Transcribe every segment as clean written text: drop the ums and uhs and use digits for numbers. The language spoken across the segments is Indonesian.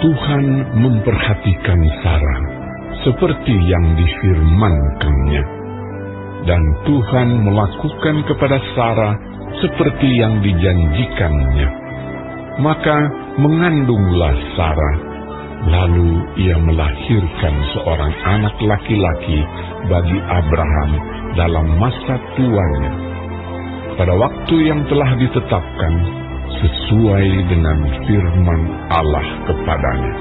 Tuhan memperhatikan Sarah seperti yang difirmankannya, dan Tuhan melakukan kepada Sarah seperti yang dijanjikannya. Maka mengandunglah Sarah, lalu ia melahirkan seorang anak laki-laki bagi Abraham dalam masa tuanya, pada waktu yang telah ditetapkan sesuai dengan firman Allah kepadanya.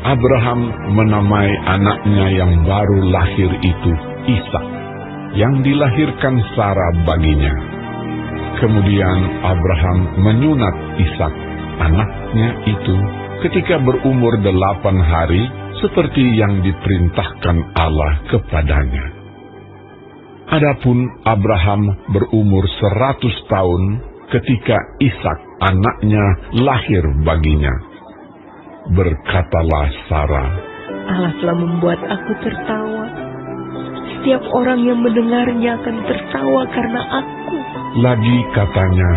Abraham menamai anaknya yang baru lahir itu Ishak, yang dilahirkan Sarah baginya. Kemudian Abraham menyunat Ishak, anaknya itu, ketika berumur 8 hari, seperti yang diperintahkan Allah kepadanya. Adapun Abraham berumur 100 tahun ketika Ishak anaknya lahir baginya. Berkatalah Sarah, Allah telah membuat aku tertawa. Setiap orang yang mendengarnya akan tertawa karena aku. Lagi katanya,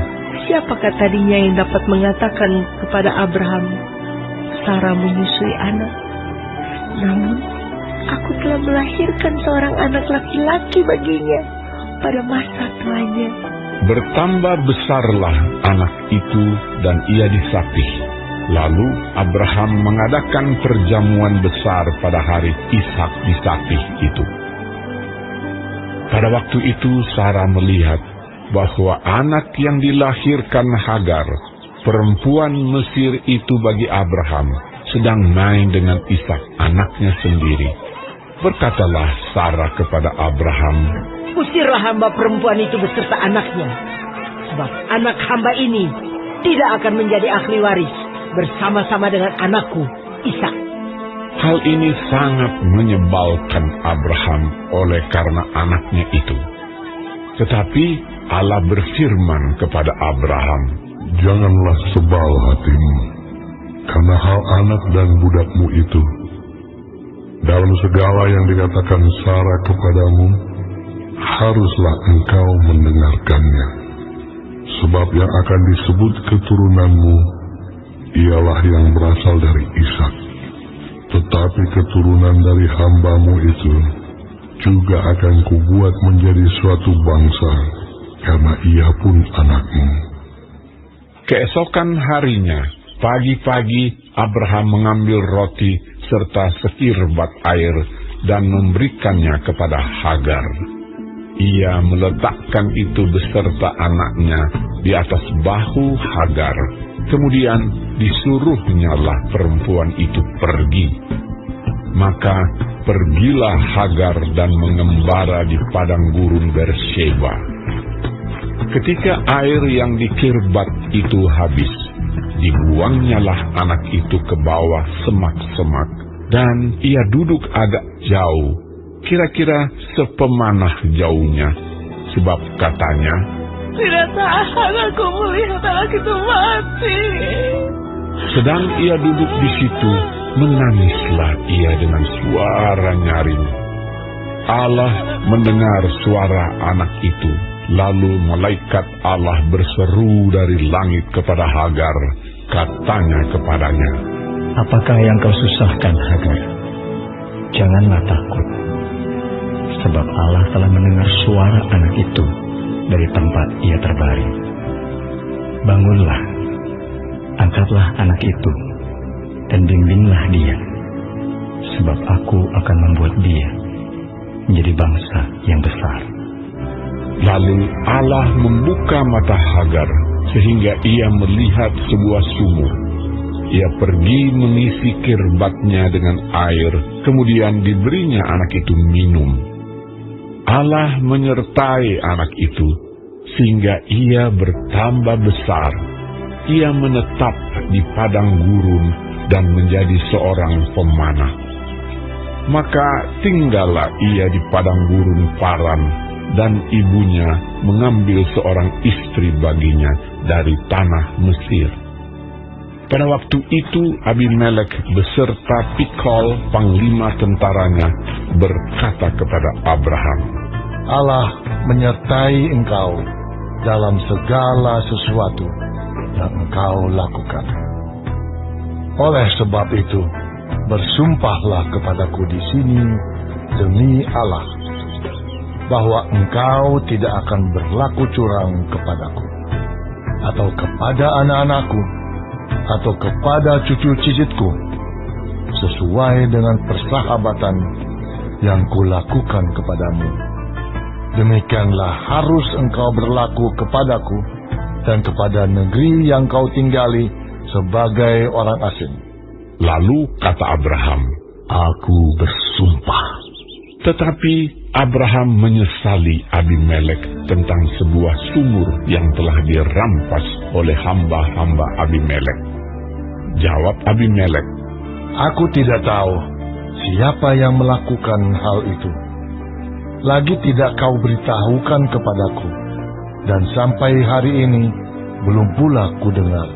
siapakah tadinya yang dapat mengatakan kepada Abraham, Sarah menyusui anak? Namun, aku telah melahirkan seorang anak laki-laki baginya pada masa tuanya. Bertambah besarlah anak itu dan ia disapih. Lalu Abraham mengadakan perjamuan besar pada hari Ishak disapih itu. Pada waktu itu Sarah melihat bahwa anak yang dilahirkan Hagar, perempuan Mesir itu bagi Abraham, sedang main dengan Ishak anaknya sendiri. Berkatalah Sarah kepada Abraham, usirlah hamba perempuan itu beserta anaknya, sebab anak hamba ini tidak akan menjadi ahli waris bersama-sama dengan anakku Ishak. Hal ini sangat menyebalkan Abraham oleh karena anaknya itu. Tetapi Allah berfirman kepada Abraham, janganlah sebal hatimu karena hal anak dan budakmu itu. Dalam segala yang dikatakan Sarah kepadamu, haruslah engkau mendengarkannya. Sebab yang akan disebut keturunanmu ialah yang berasal dari Ishak. Tetapi keturunan dari hambamu itu juga akan kubuat menjadi suatu bangsa, karena ia pun anakmu. Keesokan harinya, pagi-pagi Abraham mengambil roti serta sekirbat air dan memberikannya kepada Hagar. Ia meletakkan itu beserta anaknya di atas bahu Hagar. Kemudian disuruhnyalah perempuan itu pergi. Maka pergilah Hagar dan mengembara di padang gurun Beersheba. Ketika air yang dikirbat itu habis, dibuangnyalah anak itu ke bawah semak-semak, dan ia duduk agak jauh, kira-kira sepemanah jauhnya, sebab katanya, tidak tahan aku melihat anak itu mati. Sedang ia duduk di situ, menangislah ia dengan suara nyaring. Allah mendengar suara anak itu. Lalu malaikat Allah berseru dari langit kepada Hagar, katanya kepadanya, apakah yang kau susahkan, Hagar? Janganlah takut, sebab Allah telah mendengar suara anak itu dari tempat ia terbaring. Bangunlah, angkatlah anak itu, dan bimbinglah dia, sebab aku akan membuat dia menjadi bangsa yang besar. Lalu Allah membuka mata Hagar, sehingga ia melihat sebuah sumur. Ia pergi mengisi kirbatnya dengan air, kemudian diberinya anak itu minum. Allah menyertai anak itu, sehingga ia bertambah besar. Ia menetap di padang gurun dan menjadi seorang pemanah. Maka tinggallah ia di padang gurun Paran, dan ibunya mengambil seorang istri baginya dari tanah Mesir. Pada waktu itu Abimelek beserta Pikol, panglima tentaranya, berkata kepada Abraham, Allah menyertai engkau dalam segala sesuatu yang engkau lakukan. Oleh sebab itu, bersumpahlah kepadaku di sini demi Allah, bahwa engkau tidak akan berlaku curang kepadaku, atau kepada anak-anakku, atau kepada cucu cicitku, sesuai dengan persahabatan yang kulakukan kepadamu. Demikianlah harus engkau berlaku kepadaku dan kepada negeri yang kau tinggali sebagai orang asing. Lalu kata Abraham, Aku bersumpah. tetapi Abraham menyesali Abimelek tentang sebuah sumur yang telah dirampas oleh hamba-hamba Abimelek. Jawab Abimelek, Aku tidak tahu siapa yang melakukan hal itu. Lagi tidak kau beritahukan kepadaku, dan sampai hari ini belum pula ku dengar.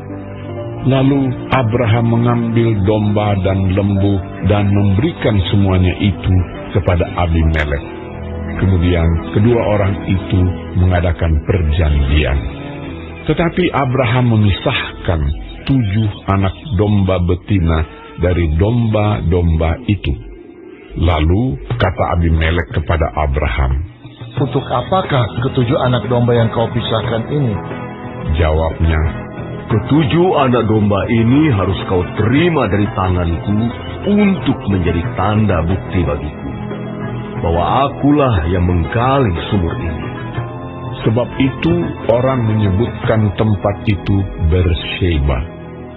Lalu Abraham mengambil domba dan lembu dan memberikan semuanya itu kepada Abimelek. Kemudian kedua orang itu mengadakan perjanjian. Tetapi Abraham memisahkan 7 anak domba betina dari domba-domba itu. Lalu kata Abimelek kepada Abraham, Untuk apakah ke-7 anak domba yang kau pisahkan ini? Jawabnya, Ke-7 anak domba ini harus kau terima dari tanganku untuk menjadi tanda bukti bagiku, bahwa akulah yang menggali sumur ini. sebab itu orang menyebutkan tempat itu Bersheba,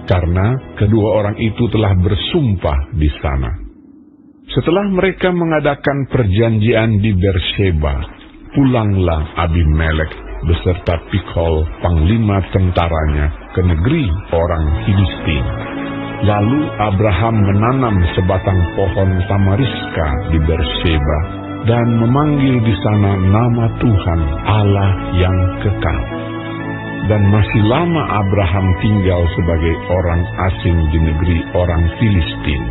karena kedua orang itu telah bersumpah di sana. Setelah mereka mengadakan perjanjian di Bersheba, pulanglah Abimelek beserta Pikhol, panglima tentaranya, ke negeri orang Filistin. Lalu Abraham menanam sebatang pohon tamariska di Bersheba dan memanggil di sana nama Tuhan Allah yang kekal. Dan masih lama Abraham tinggal sebagai orang asing di negeri orang Filistin.